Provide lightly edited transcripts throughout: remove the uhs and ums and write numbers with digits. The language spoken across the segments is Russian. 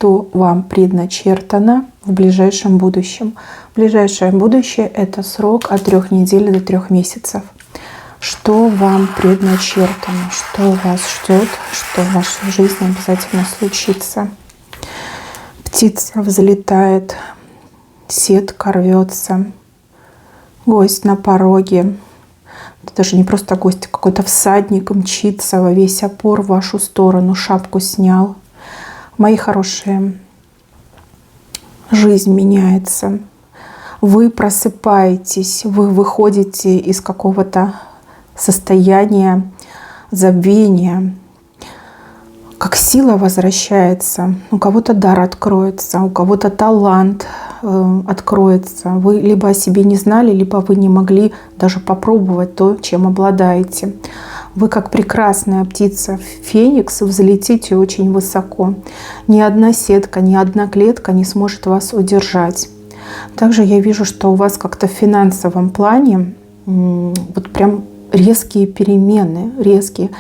что вам предначертано в ближайшем будущем. Ближайшее будущее – это срок от 3 недель до 3 месяцев. Что вам предначертано, что вас ждет, что в вашей жизни обязательно случится. Птица взлетает, сетка рвется, гость на пороге. Это даже не просто гость, а какой-то всадник мчится во весь опор в вашу сторону, шапку снял. Мои хорошие, жизнь меняется. Вы просыпаетесь, вы выходите из какого-то состояния забвения. Как сила возвращается. У кого-то дар откроется, у кого-то талант откроется. Вы либо о себе не знали, либо вы не могли даже попробовать то, чем обладаете. Вы, как прекрасная птица Феникс, взлетите очень высоко. Ни одна сетка, ни одна клетка не сможет вас удержать. Также я вижу, что у вас как-то в финансовом плане вот прям резкие перемены, резкие.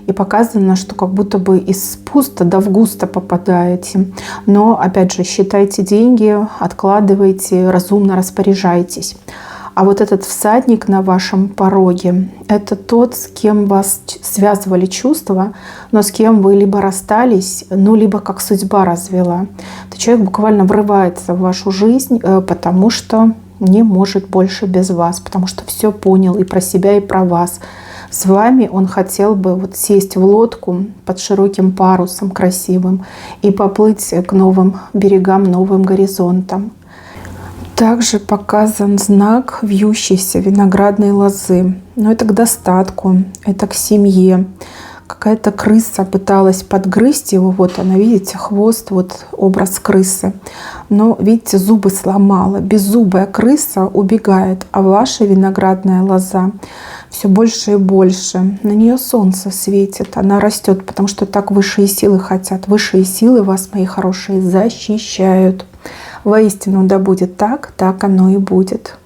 И показано, что как будто бы из пусто да в густо попадаете. Но, опять же, считайте деньги, откладывайте, разумно распоряжайтесь. А вот этот всадник на вашем пороге – это тот, с кем вас связывали чувства, но с кем вы либо расстались, ну, либо как судьба развела. Этот человек буквально врывается в вашу жизнь, потому что не может больше без вас, потому что все понял и про себя, и про вас. С вами он хотел бы вот сесть в лодку под широким парусом красивым и поплыть к новым берегам, новым горизонтам. Также показан знак вьющейся виноградной лозы. Но это к достатку, это к семье. Какая-то крыса пыталась подгрызть его. Вот она, видите, хвост, вот образ крысы. Но, видите, зубы сломала. Беззубая крыса убегает, а ваша виноградная лоза все больше и больше. На нее солнце светит, она растет, потому что так высшие силы хотят. Высшие силы вас, мои хорошие, защищают. Воистину, да будет так, так оно и будет.